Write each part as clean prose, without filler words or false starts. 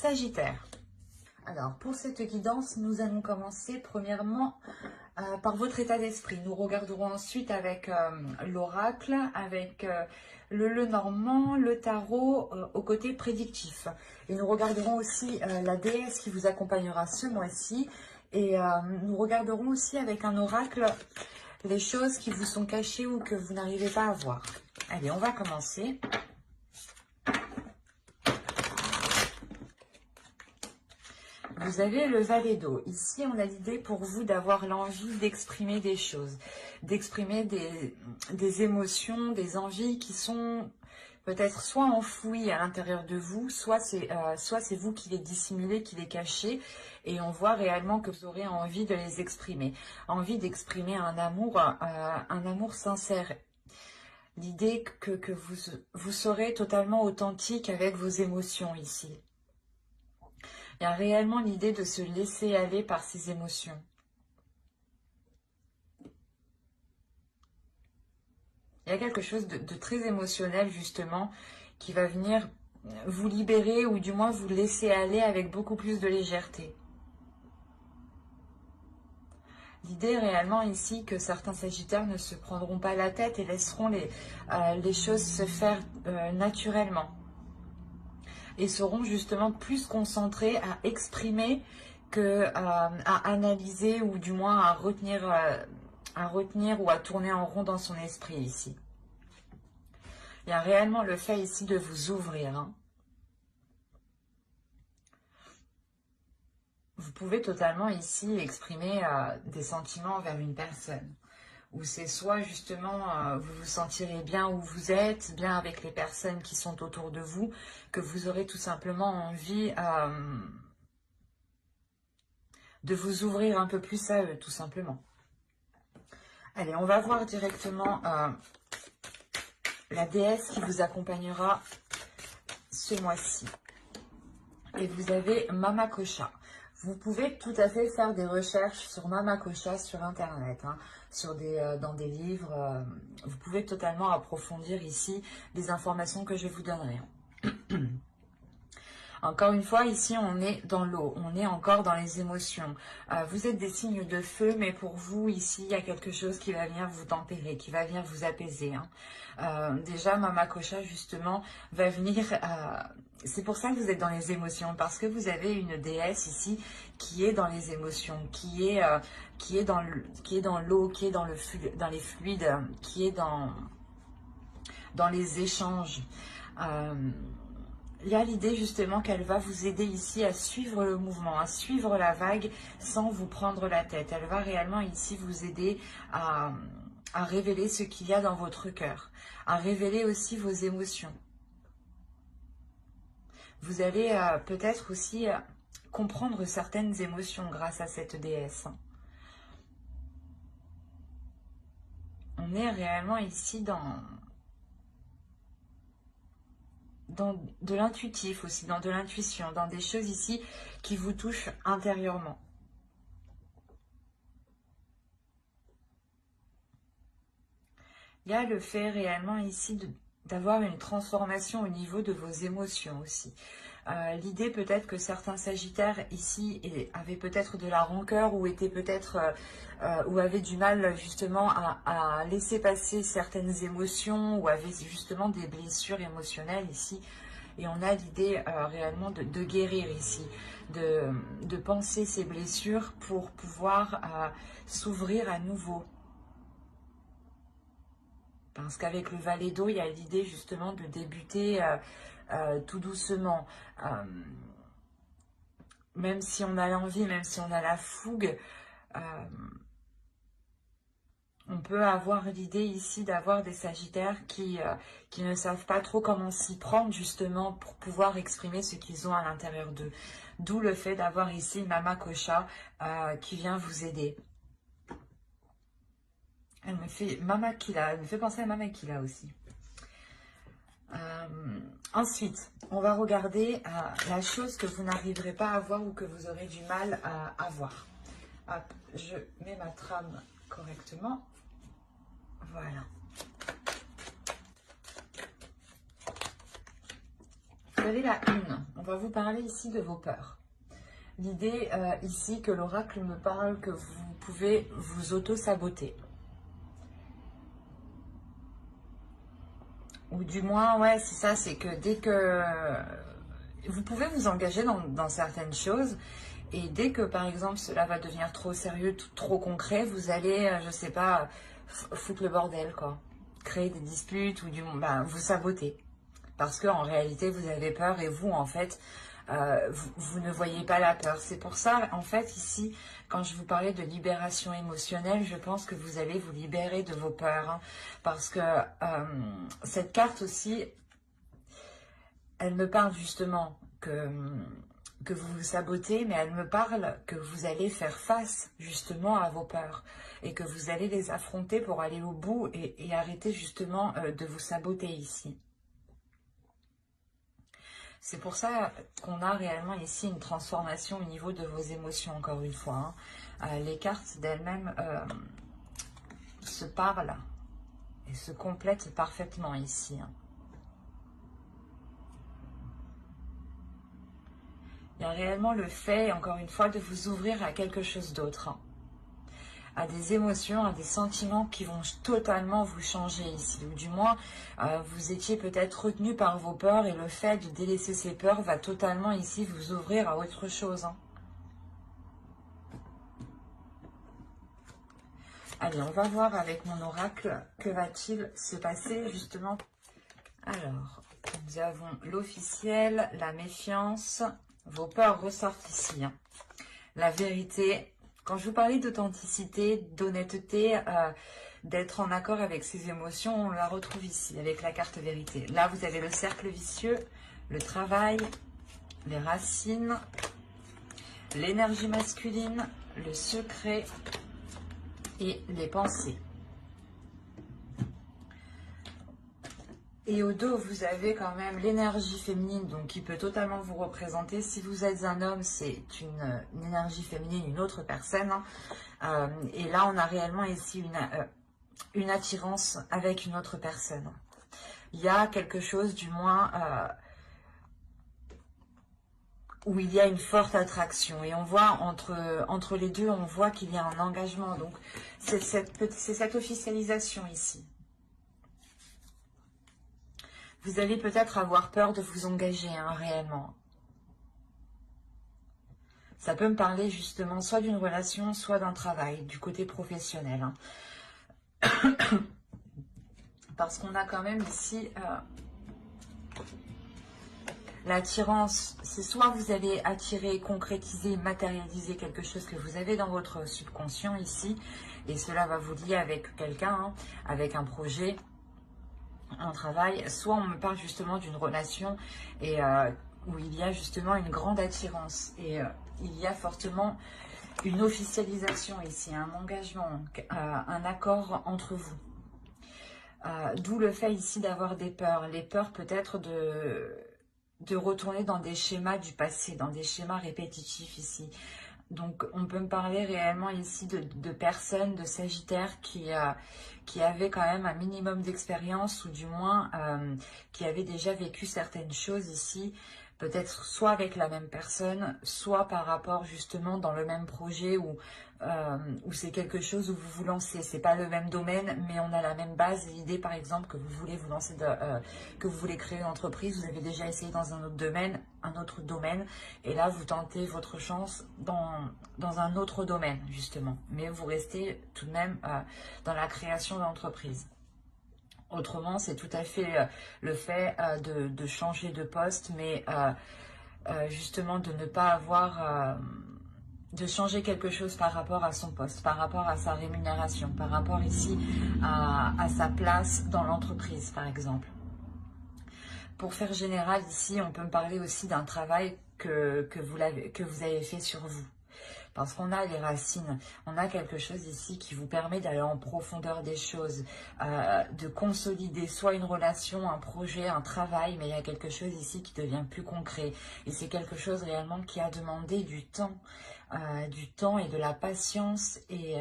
Sagittaire. Alors, pour cette guidance, nous allons commencer premièrement par votre état d'esprit. Nous regarderons ensuite avec l'oracle, avec le Lenormand, le tarot au côté prédictif. Et nous regarderons aussi la déesse qui vous accompagnera ce mois-ci. Et nous regarderons aussi avec un oracle les choses qui vous sont cachées ou que vous n'arrivez pas à voir. Allez, on va commencer. Vous avez le valet d'eau. Ici, on a l'idée pour vous d'avoir l'envie d'exprimer des choses, d'exprimer des émotions, des envies qui sont peut-être soit enfouies à l'intérieur de vous, soit c'est vous qui les dissimulez, qui les cachez, et on voit réellement que vous aurez envie de les exprimer. Envie d'exprimer un amour sincère. L'idée que vous serez totalement authentique avec vos émotions ici. Il y a réellement l'idée de se laisser aller par ses émotions. Il y a quelque chose de très émotionnel, justement, qui va venir vous libérer ou du moins vous laisser aller avec beaucoup plus de légèreté. L'idée réellement ici que certains sagittaires ne se prendront pas la tête et laisseront les choses se faire naturellement. Et seront justement plus concentrés à exprimer que à analyser ou du moins à retenir ou à tourner en rond dans son esprit ici. Il y a réellement le fait ici de vous ouvrir. Hein. Vous pouvez totalement ici exprimer des sentiments envers une personne. Où c'est soit justement vous vous sentirez bien où vous êtes, bien avec les personnes qui sont autour de vous, que vous aurez tout simplement envie de vous ouvrir un peu plus à eux, tout simplement. Allez, on va voir directement la déesse qui vous accompagnera ce mois-ci. Et vous avez Mama Kosha. Vous pouvez tout à fait faire des recherches sur Mama Kosha sur Internet, hein, dans des livres. Vous pouvez totalement approfondir ici les informations que je vous donnerai. Encore une fois, ici, on est dans l'eau, on est encore dans les émotions. Vous êtes des signes de feu, mais pour vous, ici, il y a quelque chose qui va venir vous tempérer, qui va venir vous apaiser. Hein. Déjà, Mama Kosha, justement, va venir... c'est pour ça que vous êtes dans les émotions, parce que vous avez une déesse ici qui est dans les émotions, qui est dans l'eau, qui est dans les fluides, qui est dans les échanges. Il y a l'idée justement qu'elle va vous aider ici à suivre le mouvement, à suivre la vague sans vous prendre la tête. Elle va réellement ici vous aider à révéler ce qu'il y a dans votre cœur, à révéler aussi vos émotions. Vous allez peut-être aussi comprendre certaines émotions grâce à cette déesse. On est réellement ici dans de l'intuitif aussi, dans de l'intuition, dans des choses ici qui vous touchent intérieurement. Il y a le fait réellement ici d'avoir une transformation au niveau de vos émotions aussi. L'idée peut-être que certains sagittaires ici avaient peut-être de la rancœur ou étaient peut-être ou avaient du mal justement à laisser passer certaines émotions ou avaient justement des blessures émotionnelles ici. Et on a l'idée réellement de guérir ici, de penser ces blessures pour pouvoir s'ouvrir à nouveau. Parce qu'avec le valet d'eau, il y a l'idée justement de débuter tout doucement. Même si on a l'envie, même si on a la fougue, on peut avoir l'idée ici d'avoir des sagittaires qui ne savent pas trop comment s'y prendre justement pour pouvoir exprimer ce qu'ils ont à l'intérieur d'eux. D'où le fait d'avoir ici Mama Kosha qui vient vous aider. Elle me fait penser à Mama Kila aussi. Ensuite, on va regarder la chose que vous n'arriverez pas à voir ou que vous aurez du mal à voir. Hop, je mets ma trame correctement. Voilà. avez la une. On va vous parler ici de vos peurs. L'idée ici que l'oracle me parle que vous pouvez vous auto-saboter. Ou du moins, ouais, c'est ça, c'est que dès que... vous pouvez vous engager dans certaines choses, et dès que, par exemple, cela va devenir trop sérieux, trop concret, vous allez, je sais pas, foutre le bordel, quoi. Créer des disputes, ou du moins, vous saboter. Parce qu'en réalité, vous avez peur, et vous, en fait, vous ne voyez pas la peur. C'est pour ça, en fait, ici, quand je vous parlais de libération émotionnelle, je pense que vous allez vous libérer de vos peurs. Hein, parce que cette carte aussi, elle me parle justement que vous vous sabotez, mais elle me parle que vous allez faire face justement à vos peurs et que vous allez les affronter pour aller au bout et arrêter justement de vous saboter ici. C'est pour ça qu'on a réellement ici une transformation au niveau de vos émotions, encore une fois. Hein. Les cartes d'elles-mêmes se parlent et se complètent parfaitement ici. Hein. Il y a réellement le fait, encore une fois, de vous ouvrir à quelque chose d'autre. Hein. À des émotions, à des sentiments qui vont totalement vous changer ici. Ou du moins, vous étiez peut-être retenu par vos peurs et le fait de délaisser ces peurs va totalement ici vous ouvrir à autre chose. Hein. Allez, on va voir avec mon oracle, que va-t-il se passer justement. Alors, nous avons l'officiel, la méfiance, vos peurs ressortent ici. Hein. La vérité. Quand je vous parlais d'authenticité, d'honnêteté, d'être en accord avec ses émotions, on la retrouve ici, avec la carte vérité. Là, vous avez le cercle vicieux, le travail, les racines, l'énergie masculine, le secret et les pensées. Et au dos, vous avez quand même l'énergie féminine, donc qui peut totalement vous représenter. Si vous êtes un homme, c'est une énergie féminine, une autre personne. Hein. Et là, on a réellement ici une attirance avec une autre personne. Il y a quelque chose, du moins, où il y a une forte attraction. Et on voit, entre les deux, on voit qu'il y a un engagement. Donc, c'est cette officialisation ici. Vous allez peut-être avoir peur de vous engager, hein, réellement. Ça peut me parler justement soit d'une relation, soit d'un travail, du côté professionnel. Hein. Parce qu'on a quand même ici l'attirance. C'est soit vous allez attirer, concrétiser, matérialiser quelque chose que vous avez dans votre subconscient ici. Et cela va vous lier avec quelqu'un, hein, avec un projet, un travail, soit on me parle justement d'une relation et où il y a justement une grande attirance et il y a fortement une officialisation ici, un engagement, un accord entre vous. D'où le fait ici d'avoir des peurs, les peurs peut-être de retourner dans des schémas du passé, dans des schémas répétitifs ici. Donc, on peut me parler réellement ici de personnes, de Sagittaires qui avaient quand même un minimum d'expérience ou du moins qui avaient déjà vécu certaines choses ici, peut-être soit avec la même personne, soit par rapport justement dans le même projet où c'est quelque chose où vous vous lancez. C'est pas le même domaine, mais on a la même base. L'idée, par exemple, que vous voulez vous lancer, que vous voulez créer une entreprise, vous avez déjà essayé dans un autre domaine, et là, vous tentez votre chance dans un autre domaine, justement. Mais vous restez tout de même dans la création d'entreprise. Autrement, c'est tout à fait le fait de changer de poste, mais justement de ne pas avoir... de changer quelque chose par rapport à son poste, par rapport à sa rémunération, par rapport ici à sa place dans l'entreprise, par exemple. Pour faire général, ici, on peut me parler aussi d'un travail que vous avez fait sur vous. Parce qu'on a les racines, on a quelque chose ici qui vous permet d'aller en profondeur des choses, de consolider soit une relation, un projet, un travail, mais il y a quelque chose ici qui devient plus concret. Et c'est quelque chose réellement qui a demandé du temps et de la patience et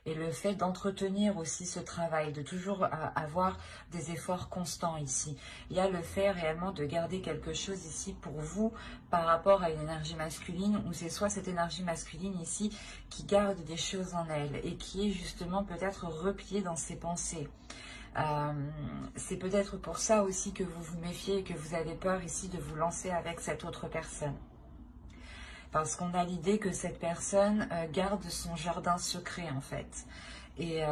le fait d'entretenir aussi ce travail, de toujours avoir des efforts constants ici. Il y a le fait réellement de garder quelque chose ici pour vous par rapport à une énergie masculine, ou c'est soit cette énergie masculine ici qui garde des choses en elle et qui est justement peut-être repliée dans ses pensées. C'est peut-être pour ça aussi que vous vous méfiez et que vous avez peur ici de vous lancer avec cette autre personne. Parce qu'on a l'idée que cette personne garde son jardin secret en fait. Et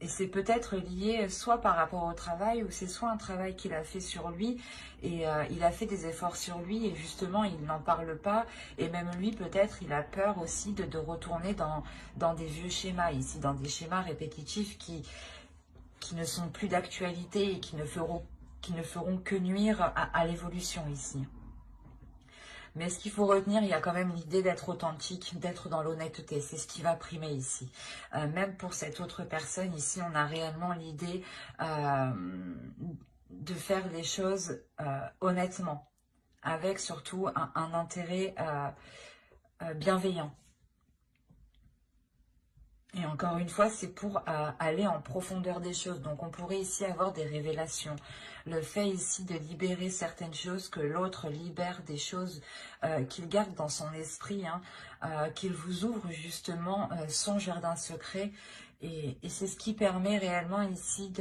c'est peut-être lié soit par rapport au travail, ou c'est soit un travail qu'il a fait sur lui, et il a fait des efforts sur lui, et justement il n'en parle pas, et même lui peut-être il a peur aussi de retourner dans des vieux schémas ici, dans des schémas répétitifs qui ne sont plus d'actualité et qui ne feront que nuire à l'évolution ici. Mais ce qu'il faut retenir, il y a quand même l'idée d'être authentique, d'être dans l'honnêteté. C'est ce qui va primer ici. Même pour cette autre personne, ici, on a réellement l'idée de faire les choses honnêtement, avec surtout un intérêt bienveillant. Et encore une fois, c'est pour aller en profondeur des choses. Donc, on pourrait ici avoir des révélations. Le fait ici de libérer certaines choses, que l'autre libère des choses qu'il garde dans son esprit, qu'il vous ouvre justement son jardin secret. Et c'est ce qui permet réellement ici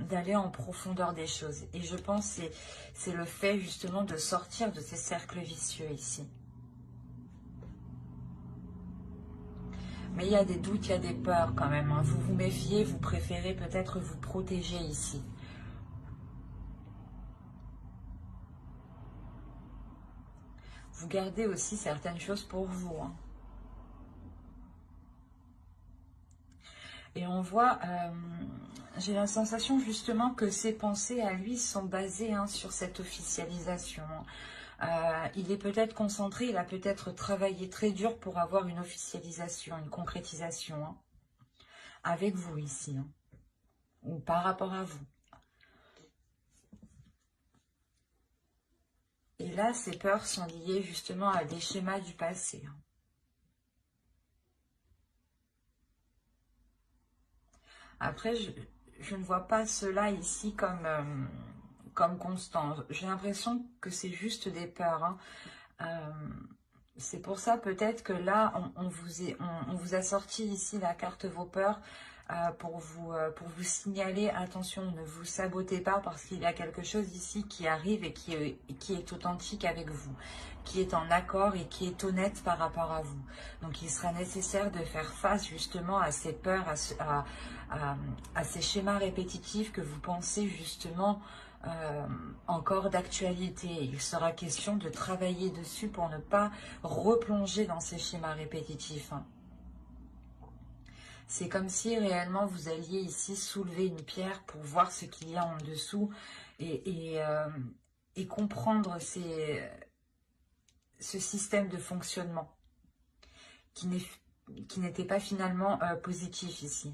d'aller en profondeur des choses. Et je pense que c'est le fait justement de sortir de ces cercles vicieux ici. Mais il y a des doutes, il y a des peurs quand même. Vous vous méfiez, vous préférez peut-être vous protéger ici. Vous gardez aussi certaines choses pour vous. Et on voit, j'ai la sensation justement que ses pensées à lui sont basées sur cette officialisation. Il est peut-être concentré, il a peut-être travaillé très dur pour avoir une officialisation, une concrétisation avec vous ici, ou par rapport à vous. Et là, ces peurs sont liées justement à des schémas du passé. Après, je ne vois pas cela ici comme constant. J'ai l'impression que c'est juste des peurs. C'est pour ça peut-être que là, on vous a sorti ici la carte vos peurs pour vous signaler, attention, ne vous sabotez pas parce qu'il y a quelque chose ici qui arrive et qui est authentique avec vous, qui est en accord et qui est honnête par rapport à vous. Donc il sera nécessaire de faire face justement à ces peurs, à ces schémas répétitifs que vous pensez justement encore d'actualité. Il sera question de travailler dessus pour ne pas replonger dans ces schémas répétitifs. C'est comme si réellement vous alliez ici soulever une pierre pour voir ce qu'il y a en dessous et comprendre ce système de fonctionnement qui n'était pas finalement positif ici.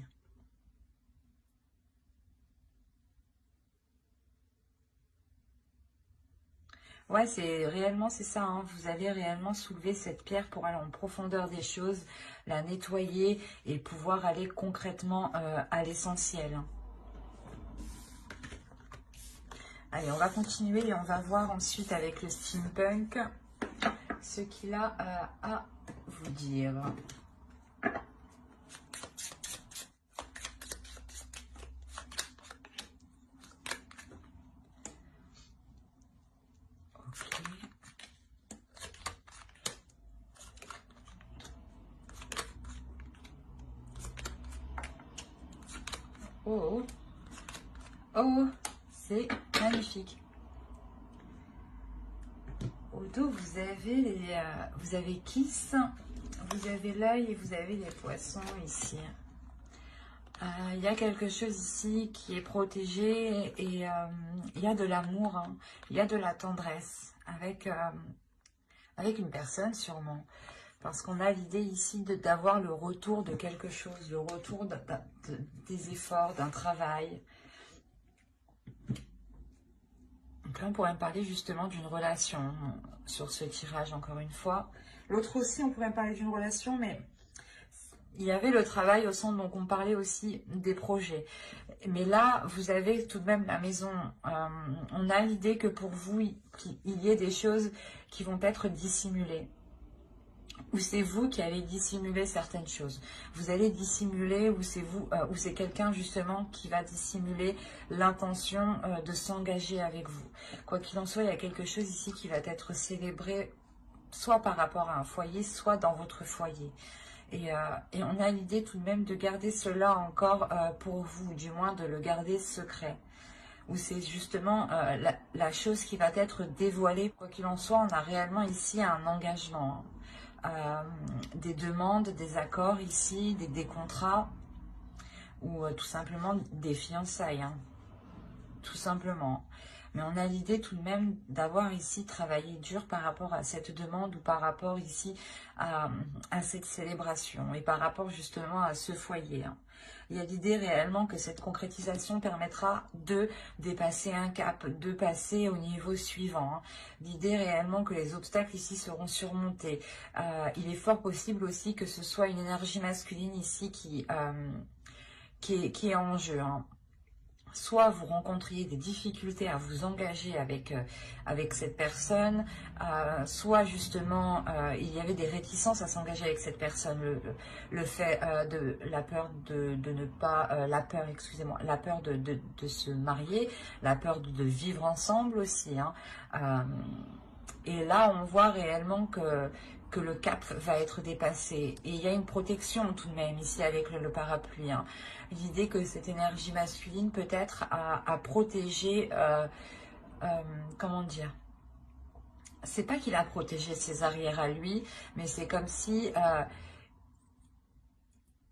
Ouais, c'est ça, vous allez réellement soulever cette pierre pour aller en profondeur des choses, la nettoyer et pouvoir aller concrètement à l'essentiel. Allez, on va continuer et on va voir ensuite avec le steampunk ce qu'il a à vous dire. Oh, oh, c'est magnifique. Au dos, vous avez Kiss, vous avez l'œil et vous avez les poissons ici. Il y a quelque chose ici qui est protégé et il y a de l'amour, il y a de la tendresse avec une personne sûrement. Parce qu'on a l'idée ici d'avoir le retour de quelque chose, le retour des efforts, d'un travail. Donc là, on pourrait me parler justement d'une relation sur ce tirage, encore une fois. L'autre aussi, on pourrait me parler d'une relation, mais il y avait le travail au centre, donc on parlait aussi des projets. Mais là, vous avez tout de même la maison. On a l'idée que pour vous, il y ait des choses qui vont être dissimulées. Ou c'est vous qui allez dissimuler certaines choses. Vous allez dissimuler, ou c'est vous, ou c'est quelqu'un justement qui va dissimuler l'intention de s'engager avec vous. Quoi qu'il en soit, il y a quelque chose ici qui va être célébré, soit par rapport à un foyer, soit dans votre foyer. Et on a l'idée tout de même de garder cela encore pour vous, du moins de le garder secret. Ou c'est justement la chose qui va être dévoilée. Quoi qu'il en soit, on a réellement ici un engagement. Des demandes, des accords ici, des contrats, ou tout simplement des fiançailles. Tout simplement. Mais on a l'idée tout de même d'avoir ici travaillé dur par rapport à cette demande ou par rapport ici à cette célébration et par rapport justement à ce foyer. Il y a l'idée réellement que cette concrétisation permettra de dépasser un cap, de passer au niveau suivant. L'idée réellement que les obstacles ici seront surmontés. Il est fort possible aussi que ce soit une énergie masculine ici qui est en jeu. Soit vous rencontriez des difficultés à vous engager avec cette personne, soit justement il y avait des réticences à s'engager avec cette personne, le fait de la peur de ne pas, la peur de se marier, la peur de vivre ensemble aussi. Et là on voit réellement que le cap va être dépassé. Et il y a une protection tout de même ici avec le parapluie. L'idée que cette énergie masculine peut-être à protéger, comment dire, c'est pas qu'il a protégé ses arrières à lui, mais c'est comme si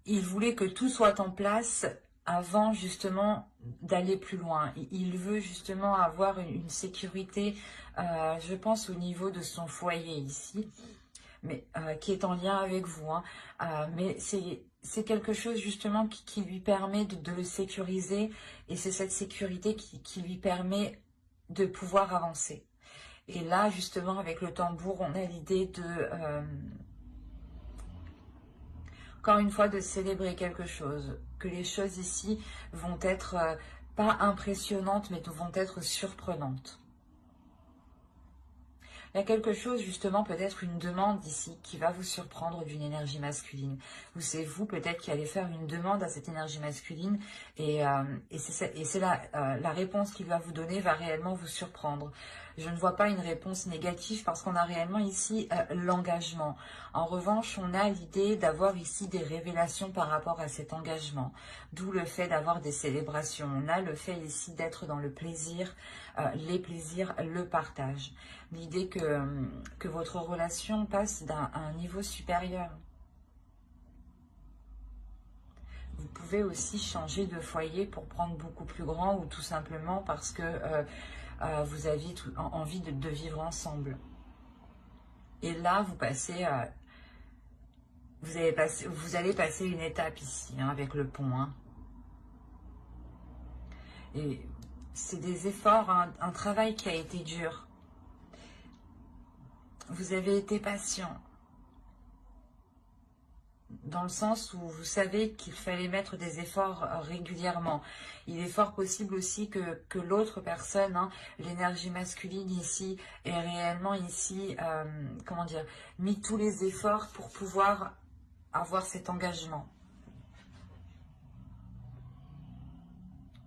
il voulait que tout soit en place avant justement d'aller plus loin. Il veut justement avoir une sécurité, je pense au niveau de son foyer ici, mais qui est en lien avec vous. Mais c'est quelque chose justement qui lui permet de le sécuriser, et c'est cette sécurité qui lui permet de pouvoir avancer. Et là, justement, avec le tambour, on a l'idée de, encore une fois, de célébrer quelque chose, que les choses ici vont être pas impressionnantes, mais vont être surprenantes. Il y a quelque chose, justement, peut-être une demande ici qui va vous surprendre d'une énergie masculine. Ou c'est vous, peut-être, qui allez faire une demande à cette énergie masculine et c'est la réponse qu'il va vous donner va réellement vous surprendre. Je ne vois pas une réponse négative parce qu'on a réellement ici l'engagement. En revanche, on a l'idée d'avoir ici des révélations par rapport à cet engagement. D'où le fait d'avoir des célébrations. On a le fait ici d'être dans le plaisir, les plaisirs, le partage. L'idée que votre relation passe d'un un niveau supérieur. Vous pouvez aussi changer de foyer pour prendre beaucoup plus grand, ou tout simplement parce que vous aviez envie de vivre ensemble. Et là, vous allez passer une étape ici, avec le pont. Et c'est des efforts, un travail qui a été dur. Vous avez été patient. Dans le sens où vous savez qu'il fallait mettre des efforts régulièrement. Il est fort possible aussi que l'autre personne, l'énergie masculine ici, ait réellement ici, comment dire, mis tous les efforts pour pouvoir avoir cet engagement.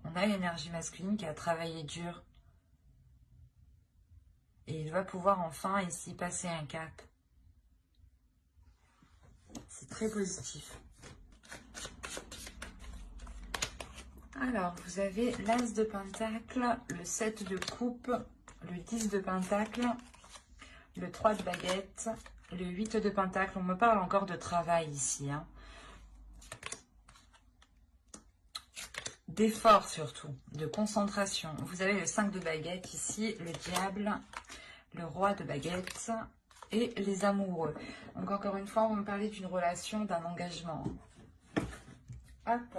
On a l'énergie masculine qui a travaillé dur. Et il va pouvoir enfin ici passer un cap. C'est très positif. Alors, vous avez l'As de Pentacle, le 7 de coupe, le 10 de Pentacle, le 3 de baguette, le 8 de Pentacle. On me parle encore de travail ici. D'effort surtout, de concentration. Vous avez le 5 de baguette ici, le diable, le roi de baguette, et les amoureux. Donc encore une fois, on va me parler d'une relation, d'un engagement. Hop.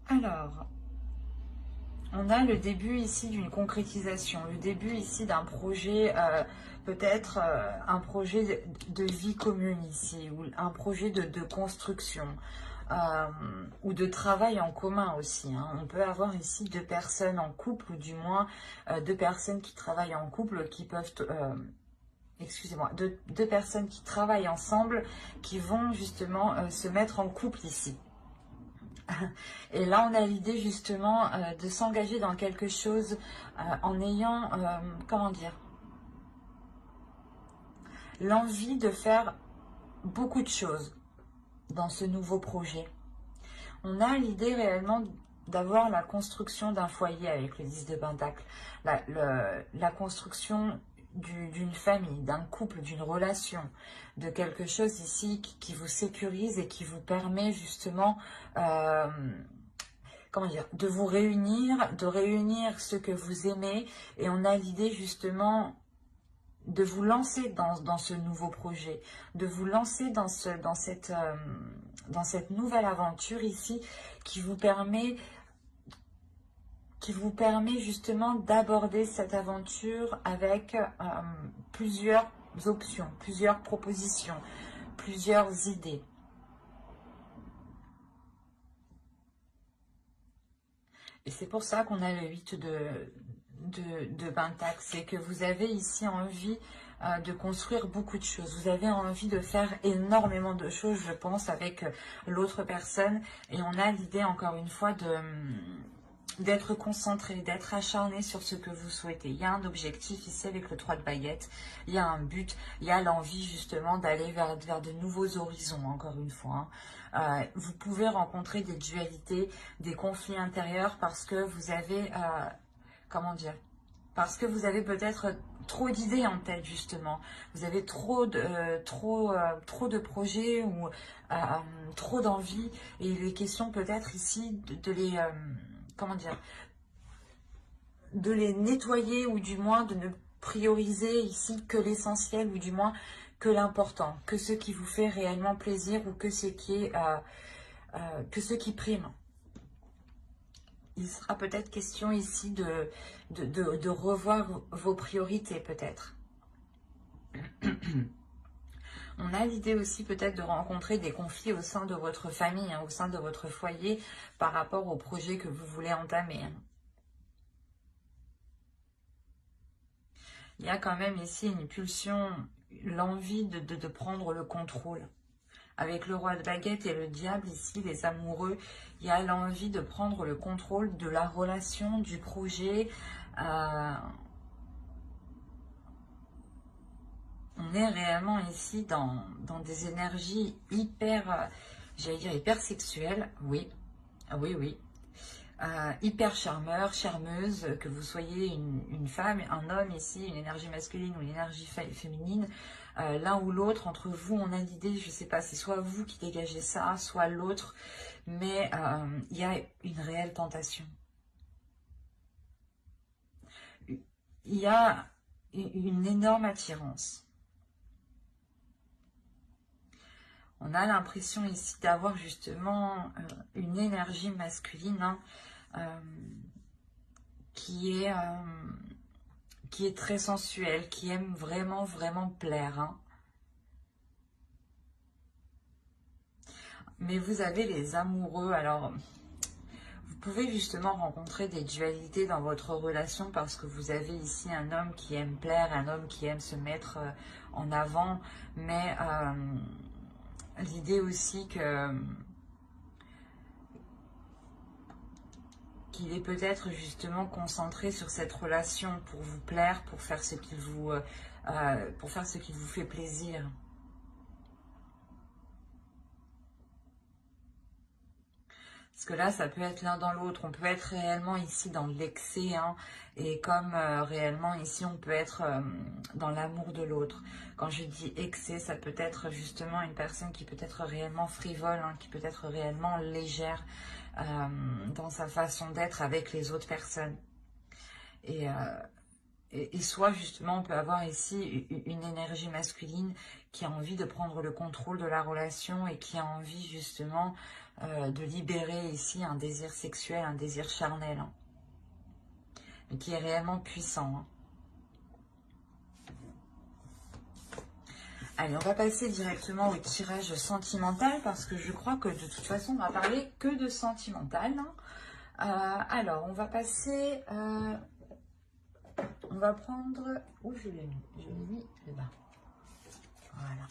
Alors, on a le début ici d'une concrétisation, le début ici d'un projet, peut-être un projet de vie commune ici, ou un projet de construction, ou de travail en commun aussi. Hein. On peut avoir ici deux personnes en couple, ou du moins deux personnes qui travaillent en couple, qui peuvent... excusez-moi, deux personnes qui travaillent ensemble, qui vont justement se mettre en couple ici. Et là, on a l'idée justement de s'engager dans quelque chose en ayant, comment dire, l'envie de faire beaucoup de choses dans ce nouveau projet. On a l'idée réellement d'avoir la construction d'un foyer avec le 10 de Pentacle, la construction d'une famille, d'un couple, d'une relation, de quelque chose ici qui vous sécurise et qui vous permet justement, comment dire, de vous réunir, de réunir ceux que vous aimez. Et on a l'idée justement de vous lancer dans ce nouveau projet, de vous lancer dans cette nouvelle aventure ici qui vous permet justement d'aborder cette aventure avec plusieurs options, plusieurs propositions, plusieurs idées. Et c'est pour ça qu'on a le 8 de Pentacle, c'est que vous avez ici envie de construire beaucoup de choses. Vous avez envie de faire énormément de choses, je pense, avec l'autre personne. Et on a l'idée, encore une fois, d'être concentré, d'être acharné sur ce que vous souhaitez. Il y a un objectif ici avec le 3 de baguettes, il y a un but, il y a l'envie justement d'aller vers de nouveaux horizons, encore une fois. Hein. Vous pouvez rencontrer des dualités, des conflits intérieurs parce que vous avez, comment dire, parce que vous avez peut-être trop d'idées en tête justement. Vous avez trop de projets ou trop d'envie et il est question peut-être ici de les... comment dire, de les nettoyer ou du moins de ne prioriser ici que l'essentiel ou du moins que l'important, que ce qui vous fait réellement plaisir ou que ce qui prime. Il sera peut-être question ici de revoir vos priorités peut-être. On a l'idée aussi peut-être de rencontrer des conflits au sein de votre famille, hein, au sein de votre foyer, par rapport au projet que vous voulez entamer. Hein. Il y a quand même ici une pulsion, l'envie de prendre le contrôle. Avec le roi de baguette et le diable ici, les amoureux, il y a l'envie de prendre le contrôle de la relation, du projet. On est réellement ici dans des énergies hyper, j'allais dire hyper sexuelles, oui, oui, oui. Hyper charmeur, charmeuse, que vous soyez une femme, un homme ici, une énergie masculine ou une énergie féminine, l'un ou l'autre, entre vous, on a l'idée, je ne sais pas, c'est soit vous qui dégagez ça, soit l'autre, mais il y a une réelle tentation. Il y a une énorme attirance. On a l'impression ici d'avoir justement une énergie masculine hein, qui est très sensuelle, qui aime vraiment, vraiment plaire. Hein. Mais vous avez les amoureux, alors vous pouvez justement rencontrer des dualités dans votre relation parce que vous avez ici un homme qui aime plaire, un homme qui aime se mettre en avant, mais l'idée aussi qu'il est peut-être justement concentré sur cette relation pour vous plaire, pour faire ce qu'il vous fait plaisir. Parce que là, ça peut être l'un dans l'autre. On peut être réellement ici dans l'excès. Hein, et comme réellement ici, on peut être dans l'amour de l'autre. Quand je dis excès, ça peut être justement une personne qui peut être réellement frivole, hein, qui peut être réellement légère dans sa façon d'être avec les autres personnes. Et et soit justement on peut avoir ici une énergie masculine qui a envie de prendre le contrôle de la relation et qui a envie justement de libérer ici un désir sexuel, un désir charnel, hein, et qui est réellement puissant. Hein. Allez, on va passer directement au tirage sentimental parce que je crois que de toute façon on va parler que de sentimental. Hein. Alors, on va passer... on va prendre... Où je l'ai mis? Je l'ai mis là-bas. Voilà.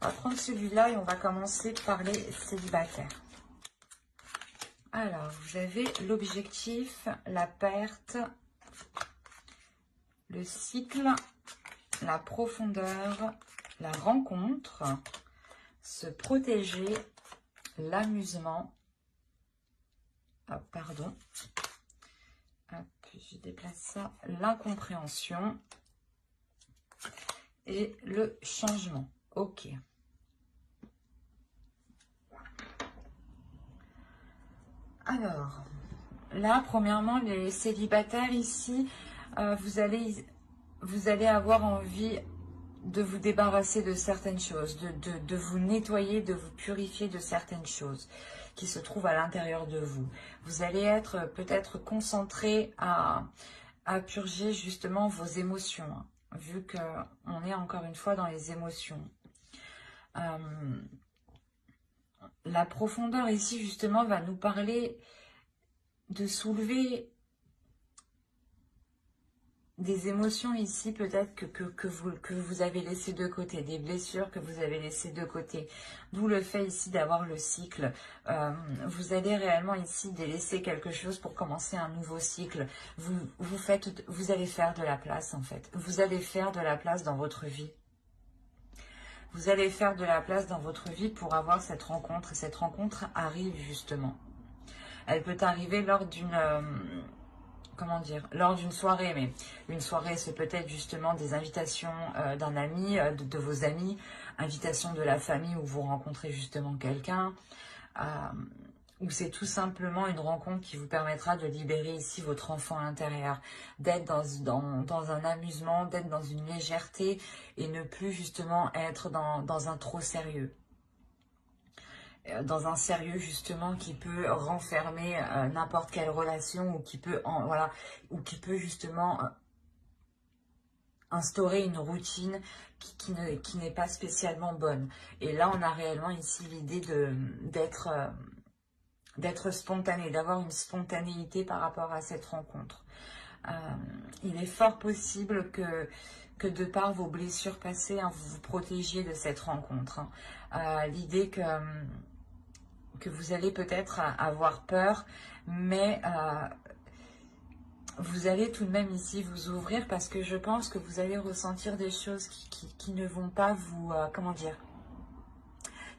On va prendre celui-là et on va commencer par les célibataires. Alors, vous avez l'objectif, la perte, le cycle, la profondeur, la rencontre, se protéger, l'amusement. Ah, pardon. Hop, je déplace ça. L'incompréhension et le changement. Ok. Alors, là, premièrement, les célibataires ici, vous allez avoir envie de vous débarrasser de certaines choses, de vous nettoyer, de vous purifier de certaines choses qui se trouvent à l'intérieur de vous. Vous allez être peut-être concentré à purger justement vos émotions, hein, vu qu'on est encore une fois dans les émotions. La profondeur ici justement va nous parler de soulever des émotions ici peut-être que vous avez laissé de côté, des blessures que vous avez laissées de côté. D'où le fait ici d'avoir le cycle. Vous allez réellement ici délaisser quelque chose pour commencer un nouveau cycle. Vous allez faire de la place en fait. Vous allez faire de la place dans votre vie. Vous allez faire de la place dans votre vie pour avoir cette rencontre. Et cette rencontre arrive justement. Elle peut arriver lors d'une... comment dire, lors d'une soirée, mais une soirée c'est peut-être justement des invitations d'un ami, de vos amis, invitations de la famille où vous rencontrez justement quelqu'un, ou c'est tout simplement une rencontre qui vous permettra de libérer ici votre enfant intérieur, d'être dans un amusement, d'être dans une légèreté et ne plus justement être dans un trop sérieux. Dans un sérieux justement qui peut renfermer n'importe quelle relation ou qui peut justement instaurer une routine qui n'est pas spécialement bonne. Et là on a réellement ici l'idée d'être spontané, d'avoir une spontanéité par rapport à cette rencontre. Il est fort possible que de par vos blessures passées, hein, vous vous protégiez de cette rencontre. Hein. L'idée que vous allez peut-être avoir peur, mais vous allez tout de même ici vous ouvrir parce que je pense que vous allez ressentir des choses qui ne vont pas vous, comment dire,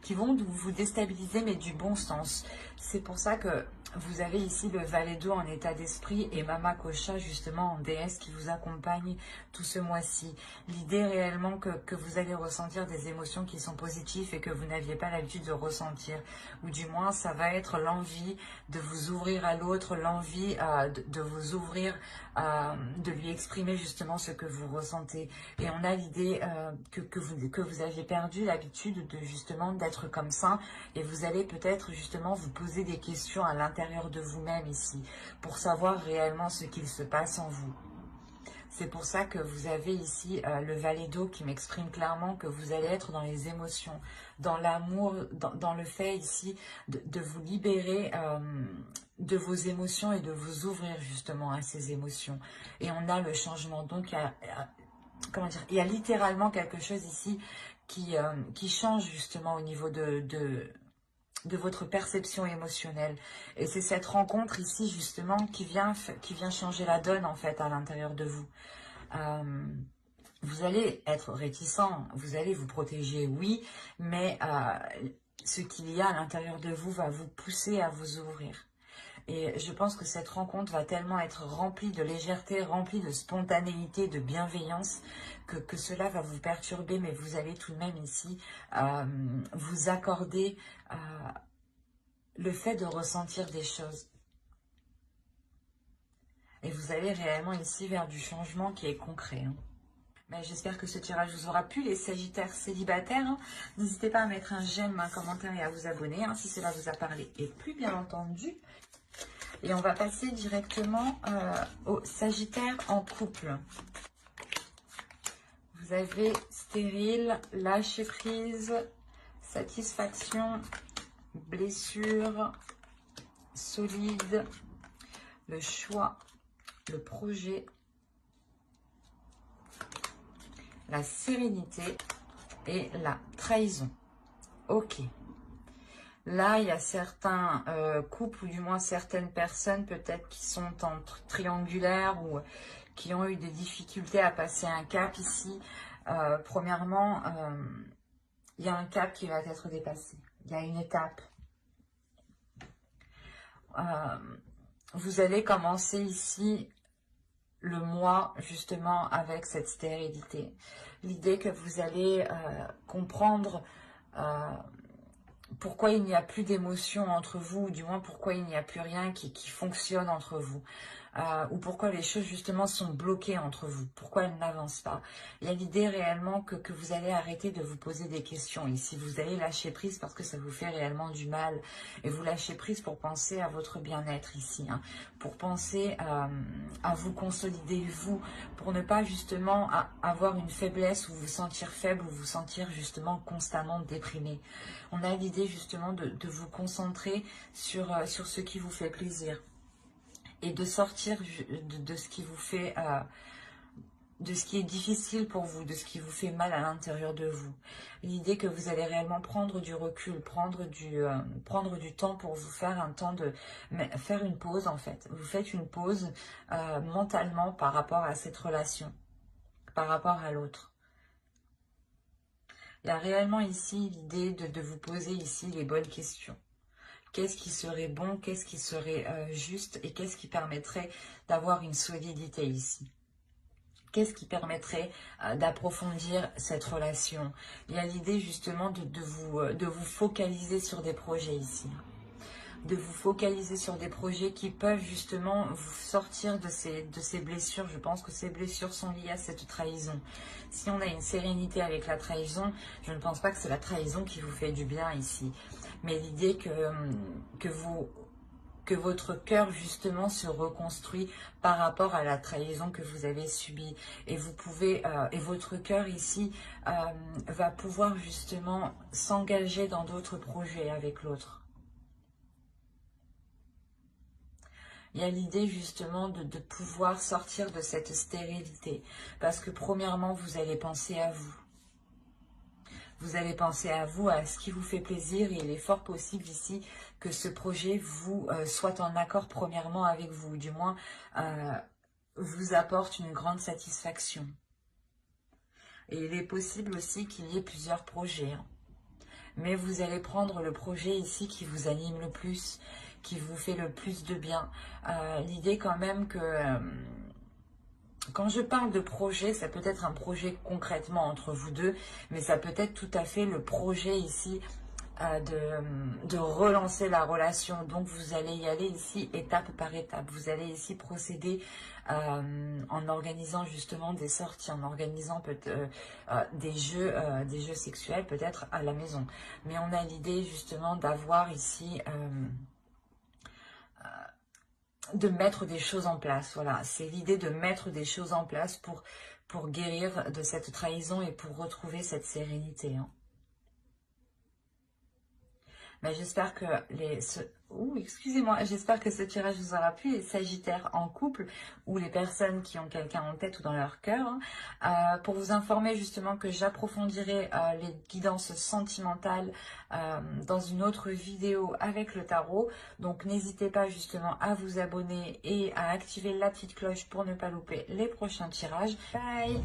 qui vont vous déstabiliser, mais du bon sens. C'est pour ça que vous avez ici le valet d'eau en état d'esprit et Mama Kocha justement en déesse qui vous accompagne tout ce mois-ci. L'idée réellement que vous allez ressentir des émotions qui sont positives et que vous n'aviez pas l'habitude de ressentir. Ou du moins ça va être l'envie de vous ouvrir à l'autre, l'envie de vous ouvrir, de lui exprimer justement ce que vous ressentez. Et on a l'idée que vous aviez perdu l'habitude de justement d'être comme ça et vous allez peut-être justement vous poser des questions à l'intérieur de vous-même ici pour savoir réellement ce qu'il se passe en vous. C'est pour ça que vous avez ici le valet d'eau qui m'exprime clairement que vous allez être dans les émotions, dans l'amour, dans le fait ici de vous libérer de vos émotions et de vous ouvrir justement à ces émotions. Et on a le changement. Donc, comment dire, il y a littéralement quelque chose ici qui change justement au niveau de votre perception émotionnelle. Et c'est cette rencontre ici justement qui vient changer la donne en fait à l'intérieur de vous. Vous allez être réticent, vous allez vous protéger, oui, mais ce qu'il y a à l'intérieur de vous va vous pousser à vous ouvrir. Et je pense que cette rencontre va tellement être remplie de légèreté, remplie de spontanéité, de bienveillance, que cela va vous perturber, mais vous allez tout de même ici vous accorder le fait de ressentir des choses. Et vous allez réellement ici vers du changement qui est concret. Mais j'espère que ce tirage vous aura plu, les Sagittaires célibataires. N'hésitez pas à mettre un j'aime, un commentaire et à vous abonner si cela vous a parlé et plu, bien entendu. Et on va passer directement aux Sagittaires en couple. Vous avez stérile, lâcher prise, satisfaction, blessure, solide, le choix, le projet, la sérénité et la trahison. Ok. Là, il y a certains couples, ou du moins certaines personnes peut-être qui sont entre triangulaires ou qui ont eu des difficultés à passer un cap ici. Premièrement, il y a un cap qui va être dépassé. Il y a une étape. Vous allez commencer ici le mois justement avec cette stérilité. L'idée que vous allez comprendre pourquoi il n'y a plus d'émotion entre vous, ou du moins pourquoi il n'y a plus rien qui fonctionne entre vous. Ou pourquoi les choses justement sont bloquées entre vous, pourquoi elles n'avancent pas. Il y a l'idée réellement que vous allez arrêter de vous poser des questions ici, vous allez lâcher prise parce que ça vous fait réellement du mal, et vous lâchez prise pour penser à votre bien-être ici, pour penser à vous consolider vous, pour ne pas justement avoir une faiblesse ou vous sentir faible ou vous sentir justement constamment déprimé. On a l'idée justement de vous concentrer sur ce qui vous fait plaisir. Et de sortir de ce qui vous fait, de ce qui est difficile pour vous, de ce qui vous fait mal à l'intérieur de vous. L'idée que vous allez réellement prendre du recul, prendre du temps pour vous faire un temps de faire une pause en fait. Vous faites une pause mentalement par rapport à cette relation, par rapport à l'autre. Il y a réellement ici l'idée de vous poser ici les bonnes questions. Qu'est-ce qui serait bon, qu'est-ce qui serait juste et qu'est-ce qui permettrait d'avoir une solidité ici? Qu'est-ce qui permettrait d'approfondir cette relation? Il y a l'idée justement de vous focaliser sur des projets ici. De vous focaliser sur des projets qui peuvent justement vous sortir de ces blessures. Je pense que ces blessures sont liées à cette trahison. Si on a une sérénité avec la trahison, je ne pense pas que c'est la trahison qui vous fait du bien ici. Mais l'idée que votre cœur justement se reconstruit par rapport à la trahison que vous avez subie. Et vous pouvez, et votre cœur ici va pouvoir justement s'engager dans d'autres projets avec l'autre. Il y a l'idée justement de pouvoir sortir de cette stérilité. Parce que premièrement, vous allez penser à vous. Vous allez penser à vous, à ce qui vous fait plaisir. Et il est fort possible ici que ce projet soit en accord premièrement avec vous. Du moins, vous apporte une grande satisfaction. Et il est possible aussi qu'il y ait plusieurs projets. Mais vous allez prendre le projet ici qui vous anime le plus, qui vous fait le plus de bien. L'idée quand même que quand je parle de projet, ça peut être un projet concrètement entre vous deux, mais ça peut être tout à fait le projet ici de relancer la relation. Donc vous allez y aller ici étape par étape. Vous allez ici procéder en organisant justement des sorties, en organisant des jeux sexuels peut-être à la maison. Mais on a l'idée justement d'avoir ici de mettre des choses en place. Voilà, c'est l'idée de mettre des choses en place pour guérir de cette trahison et pour retrouver cette sérénité. Mais j'espère que j'espère que ce tirage vous aura plu, les Sagittaires en couple ou les personnes qui ont quelqu'un en tête ou dans leur cœur. Pour vous informer justement que j'approfondirai les guidances sentimentales dans une autre vidéo avec le tarot. Donc n'hésitez pas justement à vous abonner et à activer la petite cloche pour ne pas louper les prochains tirages. Bye!